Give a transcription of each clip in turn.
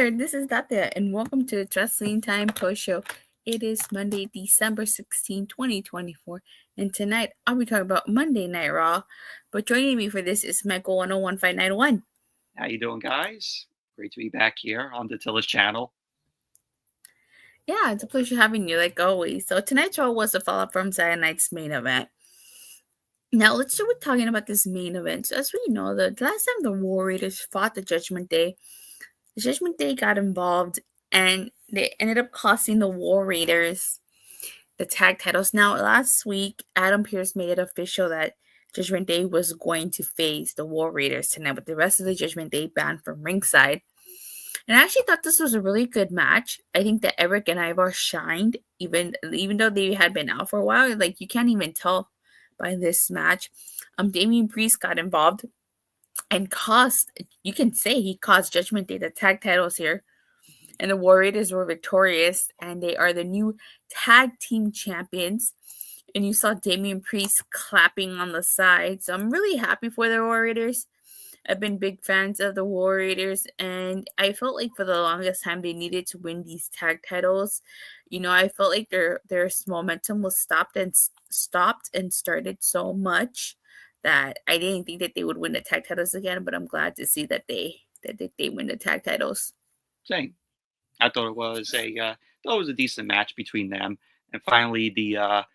there, this is Datila, and welcome to the Wrestling Time Post Show. It is Monday, December 16, 2024, and tonight I'll be talking about Monday Night Raw. But joining me for this is Michael 101591. How you doing, guys? Great to be back here on Datila's channel. Yeah, it's a pleasure having you, like always. So tonight's Raw was a follow-up from Saturday night's main event. Now let's start with talking about this main event. So as we know, the last time the Warriors fought the Judgment Day, got involved and they ended up costing the War Raiders the tag titles. Now, last week, Adam Pearce made it official that Judgment Day was going to face the War Raiders tonight, with the rest of the Judgment Day banned from ringside. And I actually thought this was a really good match. I think that Eric and Ivar shined, even though they had been out for a while. Like, you can't even tell by this match. Damian Priest got involved and you can say he cost Judgment Day the tag titles here. And the War Raiders were victorious, and they are the new tag team champions. And you saw Damian Priest clapping on the side. So I'm really happy for the War Raiders. I've been big fans of the War Raiders, and I felt like for the longest time they needed to win these tag titles. You know, I felt like their momentum was stopped and started so much that I didn't think that they would win the tag titles again. But I'm glad to see that they win the tag titles. Same. I thought it was a decent match between them, and finally the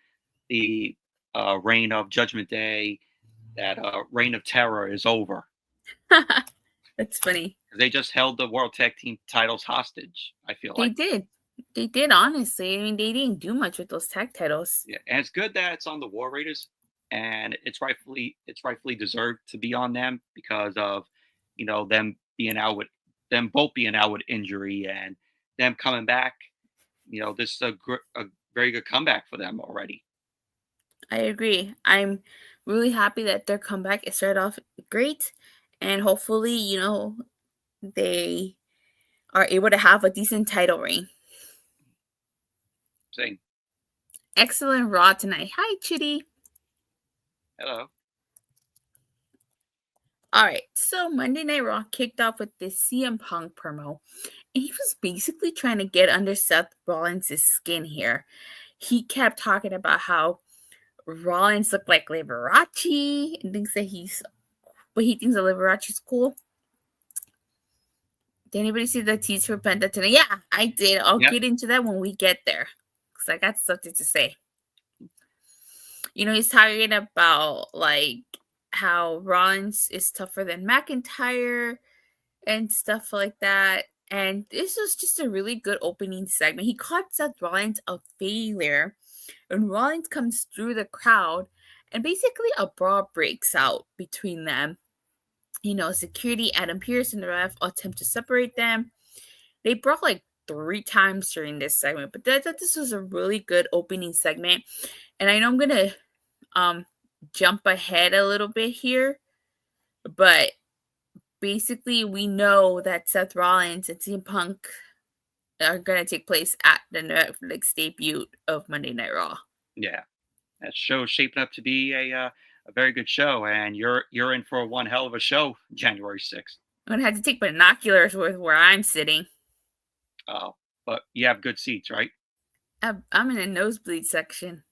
reign of Judgment Day, that reign of terror is over. That's funny. They just held the World Tag Team titles hostage. I feel like they did. Honestly, I mean, they didn't do much with those tag titles. Yeah, and it's good that it's on the War Raiders, and it's rightfully deserved to be on them because of them both being out with injury and them coming back. This is a very good comeback for them already. I agree. I'm really happy that their comeback it started off great, and hopefully, they are able to have a decent title reign. Same. Excellent Raw tonight. Hi, Chitty. Hello. All right, so Monday Night Raw kicked off with this CM Punk promo, and he was basically trying to get under Seth Rollins' skin here. He kept talking about how Rollins looked like Liberace and thinks that he thinks that Liberace's cool. Did anybody see the tease for Penta today? Yeah, I did. I'll get into that when we get there, because I got something to say. He's talking about like how Rollins is tougher than McIntyre and stuff like that. And this was just a really good opening segment. He called Seth Rollins a failure, and Rollins comes through the crowd, and basically a brawl breaks out between them. Security, Adam Pearce, and the ref attempt to separate them. They brawled like 3 times during this segment, but I thought this was a really good opening segment. And I know I'm gonna jump ahead a little bit here, but basically we know that Seth Rollins and CM Punk are gonna take place at the Netflix debut of Monday Night Raw. Yeah, that show's shaping up to be a very good show, and you're in for one hell of a show January 6th. I'm gonna have to take binoculars with where I'm sitting. Oh, but you have good seats, right? I'm in a nosebleed section.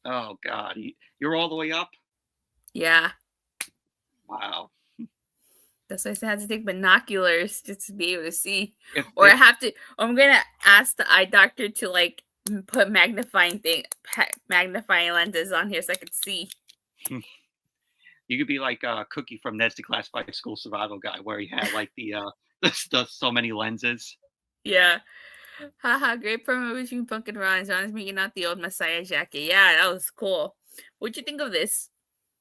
Oh God, you're all the way up? Yeah. Wow. That's why I had to take binoculars just to be able to see. I'm gonna ask the eye doctor to like put magnifying lenses on here so I could see. You could be like Cookie from Ned's Declassified School Survival Guide, where he had like the so many lenses. Yeah. Haha, great promo between Punk and Rollins. Rollins making out the old Messiah jacket. Yeah, that was cool. What'd you think of this?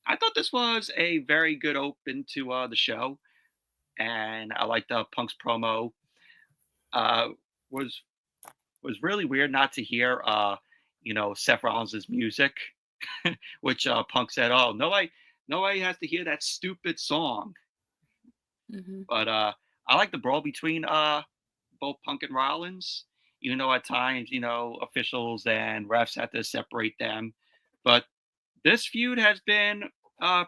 I thought this was a very good open to the show, and I liked Punk's promo. Was really weird not to hear Seth Rollins' music, which Punk said, "Oh, nobody has to hear that stupid song." Mm-hmm. But I like the brawl between both Punk and Rollins. At times, officials and refs have to separate them. But this feud has been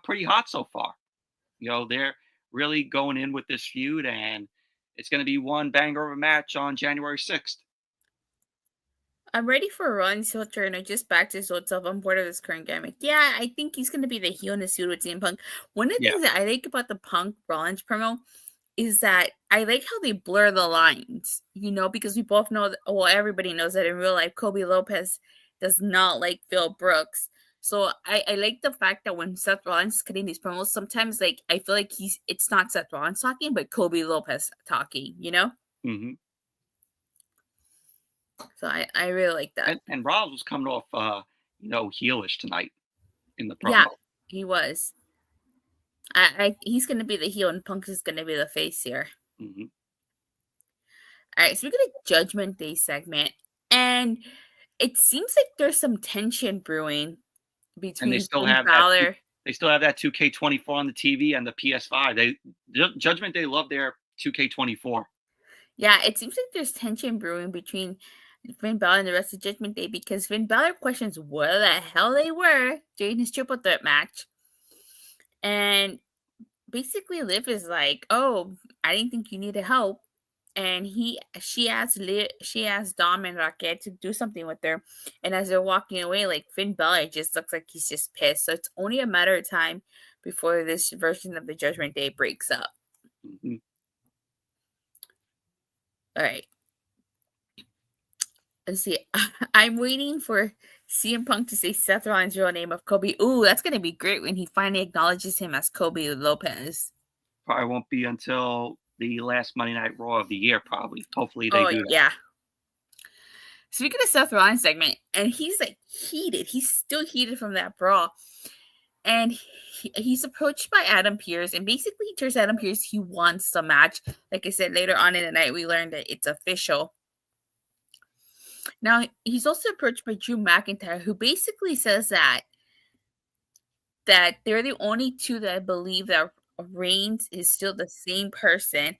pretty hot so far. They're really going in with this feud, and It's going to be one banger of a match on January 6th. I'm ready for Rollins' heel turn or just back to his old self. I'm bored of this current gimmick. Yeah, I think he's gonna be the heel in the suit with CM Punk. One of the Yeah. things that I like about the Punk Rollins promo is that I like how they blur the lines, because we both know that, well, everybody knows that in real life, Kobe Lopez does not like Phil Brooks. So I like the fact that when Seth Rollins is cutting these promos, sometimes like I feel like it's not Seth Rollins talking, but Kobe Lopez talking, Mm-hmm. So I really like that. And Rollins was coming off, heelish tonight in the Yeah, promo. he was. He's gonna be the heel and Punk is gonna be the face here. Mm-hmm. All right, so we get a Judgment Day segment, and it seems like there's some tension brewing And they between still Finn have that. Balor. They still have that 2K24 on the TV and the PS5. Judgment Day love their 2K24. Yeah, it seems like there's tension brewing between Finn Balor and the rest of Judgment Day because Finn Balor questions where the hell they were during his triple threat match, and basically Liv is like, "Oh, I didn't think you needed help." And she asked Dom and Raquel to do something with her, and as they're walking away, like Finn Balor just looks like he's just pissed. So it's only a matter of time before this version of the Judgment Day breaks up. Mm-hmm. All right, let's see. I'm waiting for CM Punk to say Seth Rollins' real name of Kobe. Ooh, that's gonna be great when he finally acknowledges him as Kobe Lopez. Probably won't be until the last Monday Night Raw of the year, probably. Hopefully they Oh do that. yeah. Speaking of Seth Rollins segment, and he's like heated. He's still heated from that brawl. And he's approached by Adam Pearce, and basically he tells Adam Pearce he wants the match. Like I said, later on in the night, we learned that it's official. Now, he's also approached by Drew McIntyre, who basically says that they're the only two that believe that Reigns is still the same person,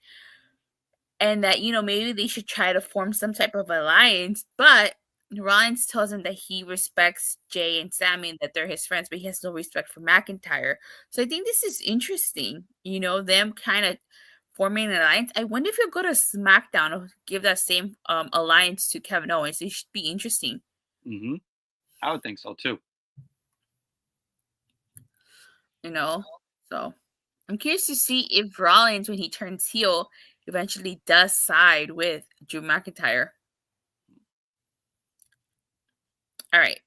and that, maybe they should try to form some type of alliance, but Rollins tells him that he respects Jay and Sammy and that they're his friends, but he has no respect for McIntyre. So I think this is interesting, them kind of forming an alliance. I wonder if he'll go to SmackDown or give that same alliance to Kevin Owens. It should be interesting. Mm-hmm. I would think so too. So I'm curious to see if Rollins, when he turns heel, eventually does side with Drew McIntyre. All right.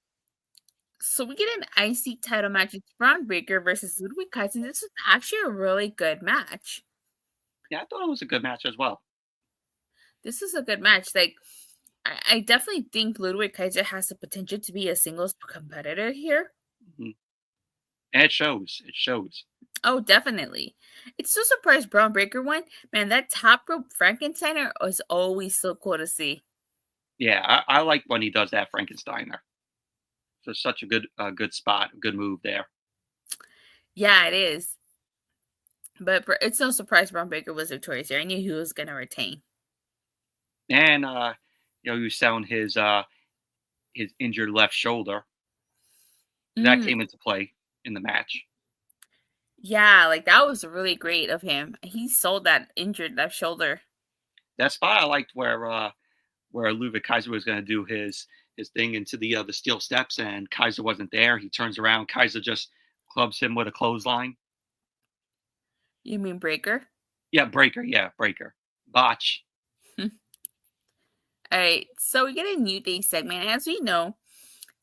So we get an IC title match. It's Bron Breakker versus Ludwig Kaiser. This was actually a really good match. Yeah, I thought it was a good match as well. This is a good match. Like, I definitely think Ludwig Kaiser has the potential to be a singles competitor here. Mm-hmm. And it shows. It shows. Oh, definitely. It's so surprised Bron Breakker won. Man, that top rope Frankensteiner is always so cool to see. Yeah, I like when he does that Frankensteiner. So such a good spot, good move there. Yeah, it is. But it's no surprise Bron Breakker was victorious here. I knew he was going to retain. And he was selling his injured left shoulder. That came into play in the match. Yeah, like that was really great of him. He sold that injured left shoulder. That spot I liked where Ludwig Kaiser was going to do his thing into the steel steps, and Kaiser wasn't there. He turns around. Kaiser just clubs him with a clothesline. You mean Breakker? Yeah, Breakker. Yeah, Breakker. Botch. All right, so we get a New Day segment. As we know,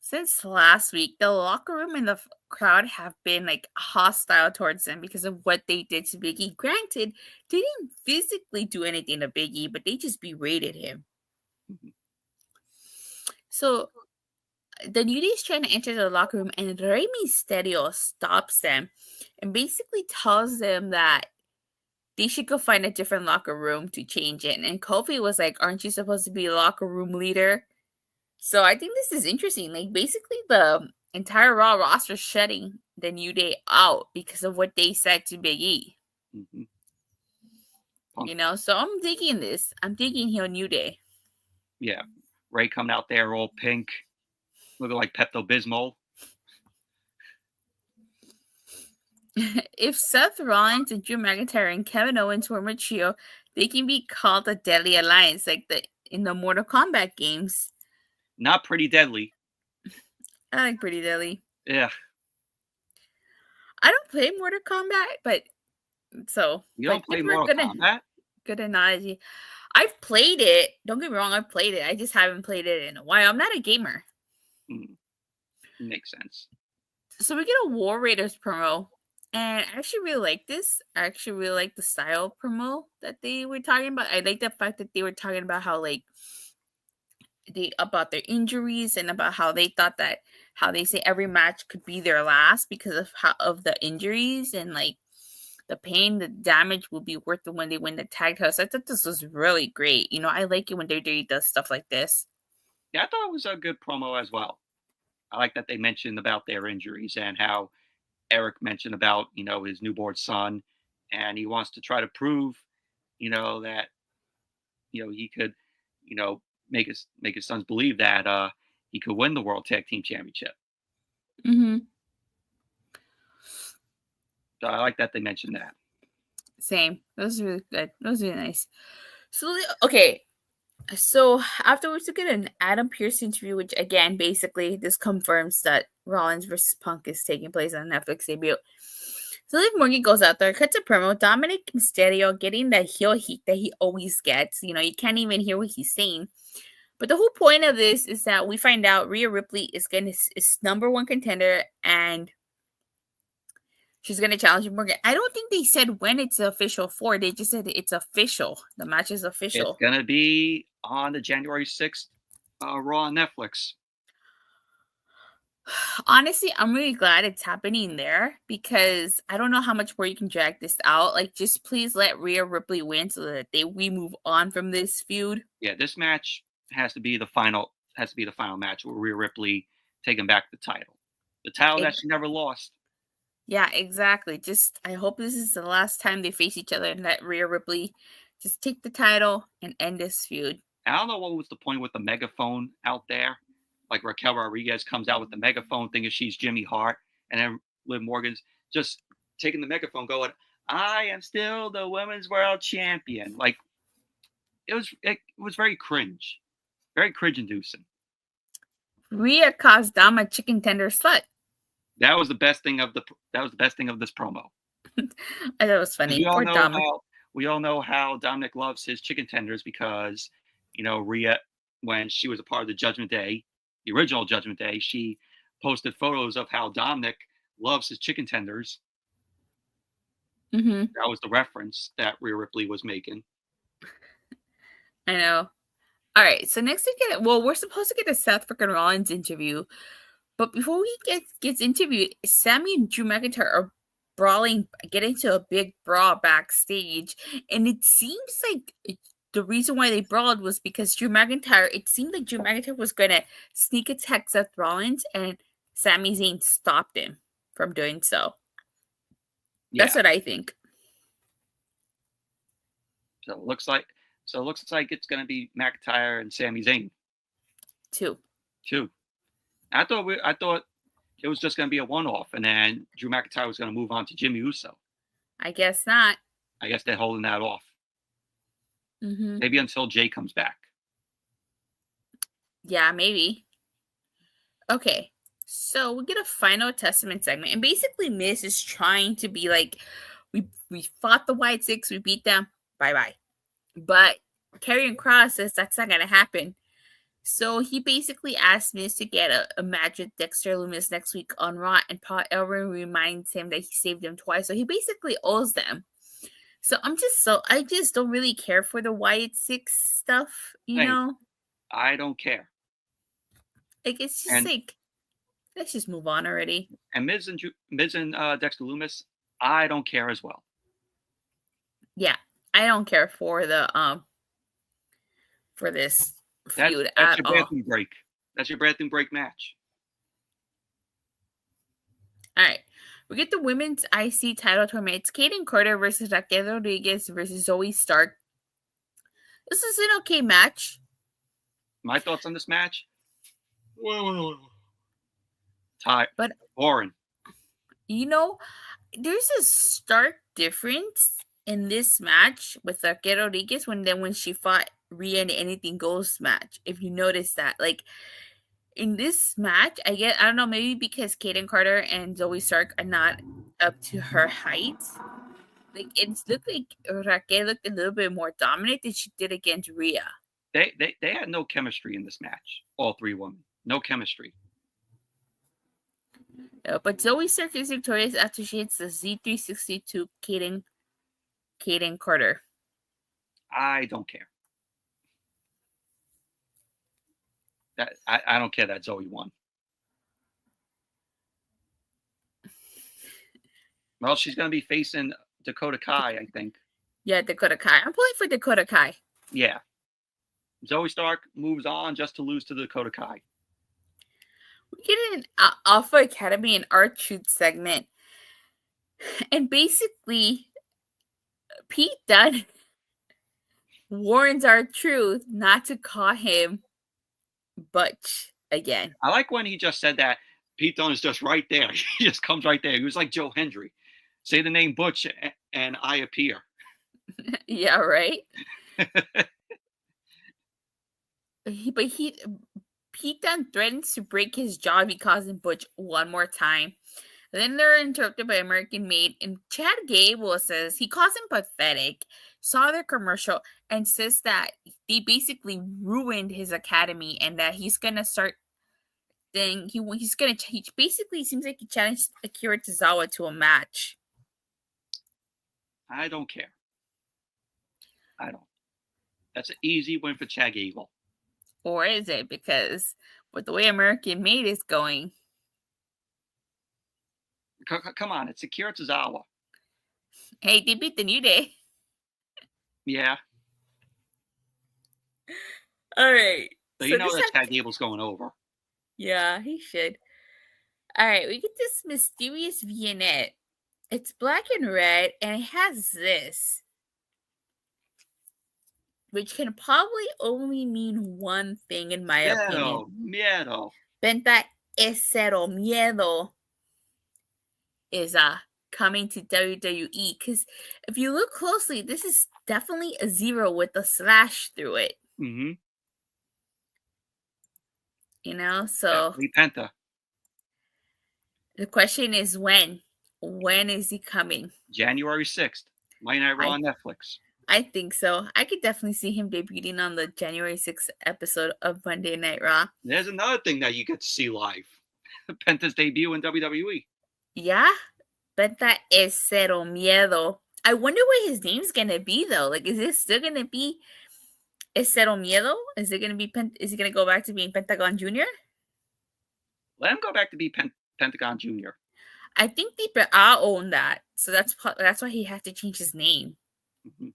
since last week, the locker room and the crowd have been like hostile towards them because of what they did to Big E. Granted, they didn't physically do anything to Big E, but they just berated him. Mm-hmm. So the New Day is trying to enter the locker room, and Rey Mysterio stops them and basically tells them that they should go find a different locker room to change it. And Kofi was like, "Aren't you supposed to be a locker room leader?" So I think this is interesting. Like, basically, the entire Raw roster shutting the New Day out because of what they said to Big E. Mm-hmm. So I'm digging this. I'm digging here New Day. Yeah. Ray coming out there all pink, looking like Pepto-Bismol. If Seth Rollins and Drew McIntyre and Kevin Owens were a trio, They can be called the Deadly Alliance, like in the Mortal Kombat games. Not Pretty Deadly. I like Pretty Deadly. Yeah. I don't play Mortal Kombat, but so You don't play Mortal Kombat? Good analogy. I've played it. Don't get me wrong, I've played it. I just haven't played it in a while. I'm not a gamer. Makes sense. So we get a War Raiders promo, and I actually really like this. I actually really like the style promo that they were talking about. I like the fact that they were talking about how about their injuries and about how they thought that how they say every match could be their last because of the injuries and like the pain, the damage will be worth it when they win the tag titles. I thought this was really great. I like it when WWE does stuff like this. Yeah, I thought it was a good promo as well. I like that they mentioned about their injuries and how Eric mentioned about, his newborn son, and he wants to try to prove, that, he could, make his sons believe that he could win the World Tag Team Championship. Mm-hmm. So I like that they mentioned that. Same. That was really good. That was really nice. So, okay. So afterwards, we get an Adam Pearce interview, which again, basically, this confirms that Rollins versus Punk is taking place on Netflix debut. So Liv Morgan goes out there, cuts a promo. Dominic Mysterio getting that heel heat that he always gets. You can't even hear what he's saying. But the whole point of this is that we find out Rhea Ripley is number one contender, and she's going to challenge Morgan. I don't think they said when it's official for. They just said it's official. The match is official. It's going to be on the January 6th Raw on Netflix. Honestly, I'm really glad it's happening there because I don't know how much more you can drag this out. Like, just please let Rhea Ripley win so that we move on from this feud. Yeah, this match has to be the final match with Rhea Ripley taking back the title. The title that she never lost. Yeah, exactly. Just I hope this is the last time they face each other and let Rhea Ripley just take the title and end this feud. I don't know what was the point with the megaphone out there. Like Raquel Rodriguez comes out with the megaphone thinking she's Jimmy Hart, and then Liv Morgan's just taking the megaphone going, "I am still the women's world champion." Like it was very cringe inducing. Rhea calls Dom a chicken tender slut. That was the best thing of this promo. I thought it was funny. We all know how Dominic loves his chicken tenders because, Rhea, when she was a part of the original Judgment Day, she posted photos of how Dominic loves his chicken tenders. Mm-hmm. That was the reference that Rhea Ripley was making. I know. All right, so next we're supposed to get a Seth freaking Rollins interview. But before he gets interviewed, Sami and Drew McIntyre are brawling, get into a big brawl backstage. And it seems like the reason why they brawled was because it seemed like Drew McIntyre was going to sneak attack Seth Rollins, and Sami Zayn stopped him from doing so. Yeah. That's what I think. So it looks like it's going to be McIntyre and Sami Zayn. Two. I thought it was just going to be a one-off, and then Drew McIntyre was going to move on to Jimmy Uso. I guess not. I guess they're holding that off. Mm-hmm. Maybe until Jay comes back. Yeah, maybe. Okay, so we get a final testament segment, and basically Miz is trying to be like, we fought the White Six, we beat them, bye-bye. But Karrion Kross says that's not going to happen. So he basically asked Miz to get a match with Dexter Lumis next week on Raw, and Paul Ellering reminds him that he saved him twice. So he basically owes them. So I just don't really care for the Wyatt Six stuff, you know? I don't care. Like, it's just let's just move on already. And Miz and Dexter Lumis, I don't care as well. Yeah, I don't care for the for this feud that's your bathroom break. That's your bathroom break match. All right. We get the women's IC title tournament. It's Kayden Carter versus Raquel Rodriguez versus Zoey Stark. This is an okay match. My thoughts on this match? Boring. There's a stark difference in this match with Raquel Rodriguez when she fought Rhea in the Anything Goes match. If you notice that, like in this match, I don't know, maybe because Kayden Carter and Zoey Stark are not up to her height. Like it looked like Raquel looked a little bit more dominant than she did against Rhea. They had no chemistry in this match. All three women, no chemistry. But Zoey Stark is victorious after she hits the Z360 to Kayden Carter. I don't care. I don't care that Zoey won. Well, she's going to be facing Dakota Kai, I think. Yeah, Dakota Kai. I'm pulling for Dakota Kai. Yeah. Zoey Stark moves on just to lose to Dakota Kai. We get an Alpha Academy and R-Truth segment. And basically, Pete Dunne warns R-Truth not to call him Butch again. I like when he just said that. Pete Dunne is just right there. He just comes right there. He was like Joe Hendry. Say the name Butch and I appear. Yeah, right? Pete Dunne threatens to break his jaw if he calls him Butch one more time. Then they're interrupted by American Made, and Chad Gable says he calls him pathetic, saw their commercial, and says that they basically ruined his academy and that he's gonna start. Then he's gonna change. Basically, it seems like he challenged Akira Tozawa to a match. I don't care. I don't. That's an easy win for Chad Gable. Or is it? Because with the way American Made is going. Come on, it's Akira Tozawa. Hey, they beat the New Day. Yeah. All right. So you know that Chad Gable's going over. Yeah, he should. All right, we get this mysterious Vignette. It's black and red, and it has this, which can probably only mean one thing, in my opinion. Miedo. Penta es cero miedo is coming to WWE. Because if you look closely, this is definitely a 0 with a slash through it. Mm-hmm. You know, so Penta. The question is when. When is he coming? January 6th. Monday Night Raw on Netflix. I think so. I could definitely see him debuting on the January 6th episode of Monday Night Raw. There's another thing that you get to see live. Penta's debut in WWE. Yeah. Penta es cero miedo. I wonder what his name's going to be, though. Like, is it still going to be es cero miedo? Is it going to be is he going to go back to being Pentagon Jr.? Let him go back to be Pentagon Jr. I think I own that. So that's why he had to change his name. Mm-hmm.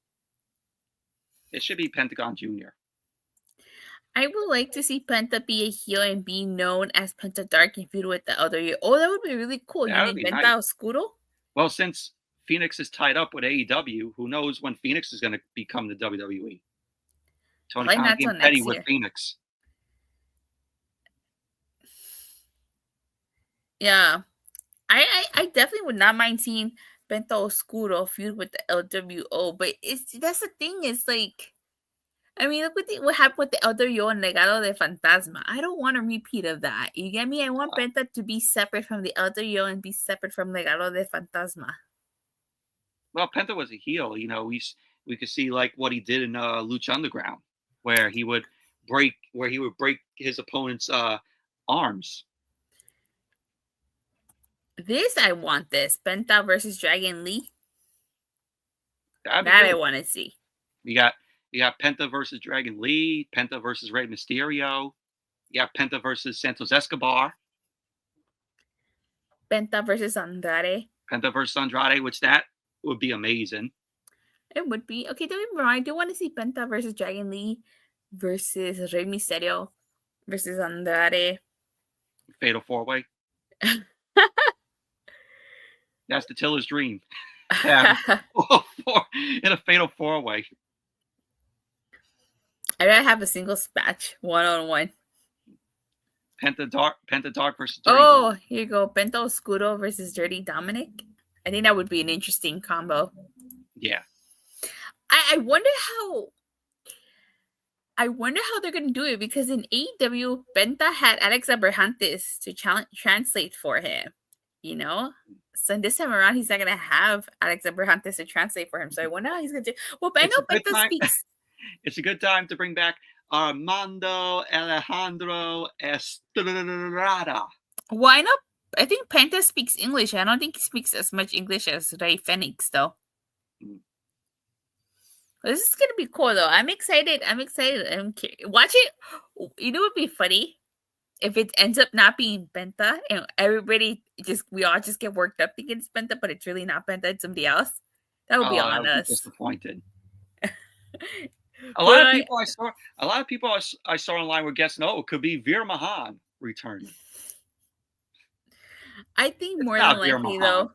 It should be Pentagon Jr. I would like to see Penta be a heel and be known as Penta Dark and feud with the other year. Oh, that would be really cool. That you mean Penta nice. Oscuro? Well, since Phoenix is tied up with AEW, who knows when Phoenix is going to become the WWE? Tony Khan getting petty with Phoenix. Yeah. I definitely would not mind seeing Penta Oscuro feud with the LWO, but that's the thing. Is like, I mean, look what happened with the LWO and Legado de Fantasma. I don't want a repeat of that. You get me? I want Penta to be separate from the LWO and be separate from Legado de Fantasma. Well, Penta was a heel. You know, we could see like what he did in Lucha Underground, where he would break his opponent's arms. I want this. Penta versus Dragon Lee. That I want to see. You got Penta versus Dragon Lee, Penta versus Rey Mysterio. You got Penta versus Santos Escobar. Penta versus Andrade. Penta versus Andrade, which that would be amazing. It would be. Okay, don't get me wrong. I do want to see Penta versus Dragon Lee versus Rey Mysterio versus Andrade. Fatal 4-way. That's Datila's dream. In a fatal 4-way. I'd rather have a singles match, 1-on-1. Penta Dark versus Dirty Dominic. Here you go. Penta Oscuro versus Dirty Dominic. I think that would be an interesting combo. Yeah. I wonder how they're gonna do it, because in AEW, Penta had Alex Abrahantes to translate for him. You know, so this time around, he's not gonna have Alex Abrahantes to translate for him. So I wonder how he's gonna do. Well, but I It's a know good Penta time. speaks. It's a good time to bring back Armando Alejandro Estrada. Well, I know. I think Penta speaks English. I don't think he speaks as much English as Ray Phoenix, though. This is gonna be cool, though. I'm excited. Watch it. You know what would be funny? If it ends up not being Penta and we all just get worked up thinking it's Penta, but it's really not Penta, it's somebody else. That would be Oh, that on would be us. disappointed. A lot of people I saw online were guessing, oh, it could be Veer Mahan returning. I think more than likely, though,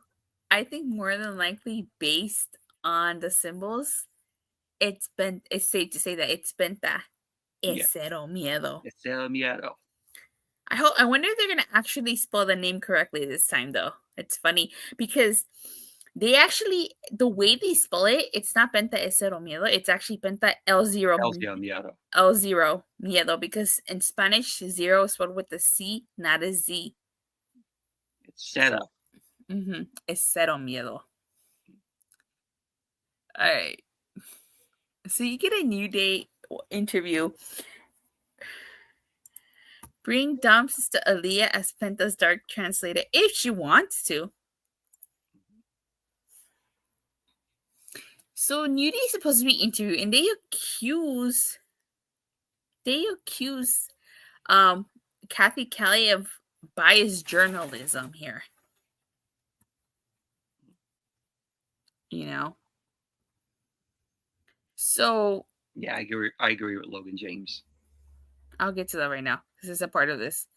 based on the symbols, it's safe to say that it's Penta. Es cero miedo. Es cero miedo. I wonder if they're gonna actually spell the name correctly this time, though. It's funny because they actually, the way they spell it, it's not Penta es cero miedo. It's actually Penta el zero miedo. El zero miedo, because in Spanish, zero is spelled with a C, not a Z. It's cero. So, es cero miedo. All right. So you get a New Day interview. Bring Dom's to Aaliyah as Penta's Dark Translator if she wants to. So New Day is supposed to be interviewed, and they accuse Kathy Kelly of biased journalism here. You know. So yeah, I agree with Logan James. I'll get to that right now. This is a part of this.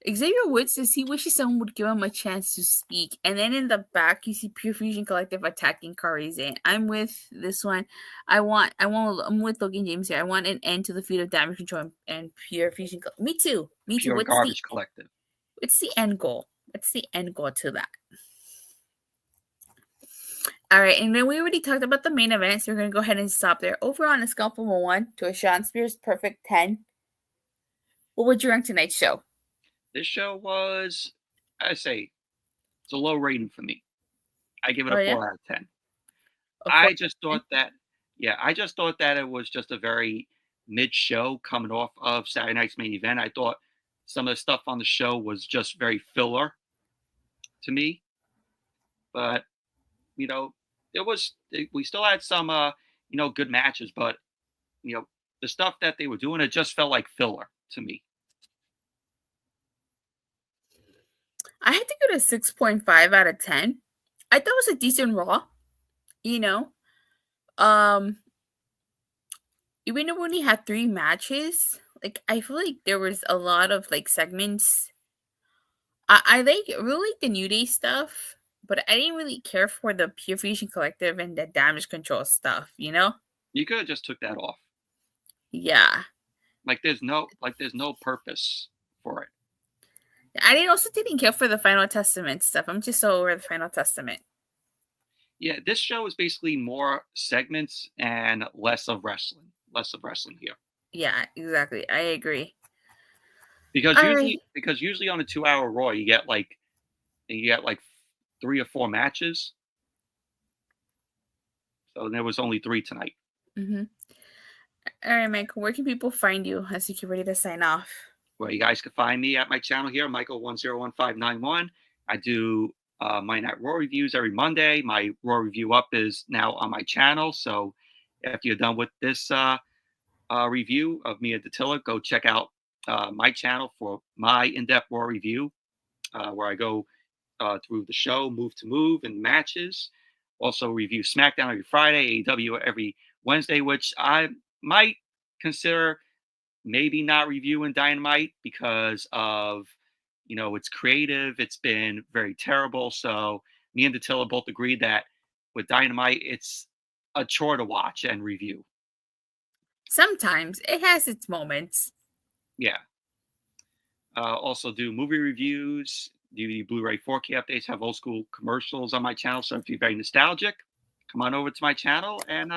Xavier Woods says he wishes someone would give him a chance to speak. And then in the back, you see Pure Fusion Collective attacking Kairi Sane. I'm with this one. I'm with Logan James here. I want an end to the feud of Damage Control and Pure Fusion Collective. Me too. Pure Garbage Collective. What's the end goal? What's the end goal to that? All right, and then we already talked about the main event, so we're going to go ahead and stop there. Over on a scale from a 1 to a Sean Spears perfect 10, what would you rank tonight's show? This show was, I say, it's a low rating for me. I give it a 4 out of 10. I just thought that it was just a very mid show coming off of Saturday night's main event. I thought some of the stuff on the show was just very filler to me. But, you know, we still had some, good matches, but, the stuff that they were doing, it just felt like filler to me. I had to give it a 6.5 out of 10. I thought it was a decent Raw, Even though we only had 3 matches, I feel like there was a lot of segments. I really like the New Day stuff, but I didn't really care for the Pure Fusion Collective and the Damage Control stuff, You could have just took that off. Yeah. There's no purpose for it. I also didn't care for the Final Testament stuff. I'm just so over the Final Testament. Yeah, this show is basically more segments and less of wrestling here. Yeah, exactly. I agree. Because usually on a 2-hour Raw you get 3 or 4 matches. So there was only 3 tonight. Mm-hmm. All right, Michael, where can people find you as you get ready to sign off? Well, you guys can find me at my channel here, Michael101591. I do my Night Raw reviews every Monday. My Raw review up is now on my channel. So after you're done with this review of me and Datila, go check out my channel for my in-depth Raw review, where I go through the show, move to move, and matches. Also review SmackDown every Friday, AEW every Wednesday, which I might consider maybe not reviewing Dynamite because of, it's creative. It's been very terrible. So me and Datila both agreed that with Dynamite, it's a chore to watch and review. Sometimes it has its moments. Yeah. Also do movie reviews, DVD, Blu-ray 4K updates, have old school commercials on my channel. So if you're very nostalgic, come on over to my channel and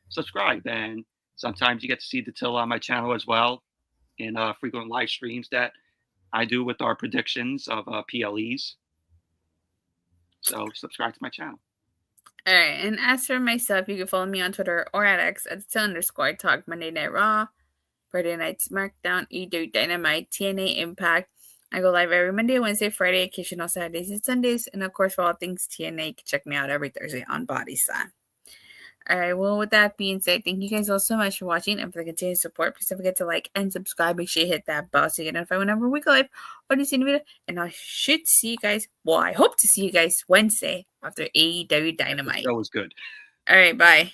subscribe. And sometimes you get to see Datila on my channel as well in frequent live streams that I do with our predictions of PLEs. So subscribe to my channel. All right, and as for myself, you can follow me on Twitter or at X at @Datila_Talk, Monday Night Raw, Friday Night SmackDown, EW Dynamite, TNA Impact. I go live every Monday, Wednesday, Friday, occasional Saturdays and Sundays. And of course, for all things TNA, you can check me out every Thursday on Body Slam. All right, well, with that being said, thank you guys all so much for watching and for the continued support. Please don't forget to like and subscribe. Make sure you hit that bell so you get notified whenever we go live or do see a video. And I should see you guys, well, I hope to see you guys Wednesday after AEW Dynamite. That was good. All right, bye.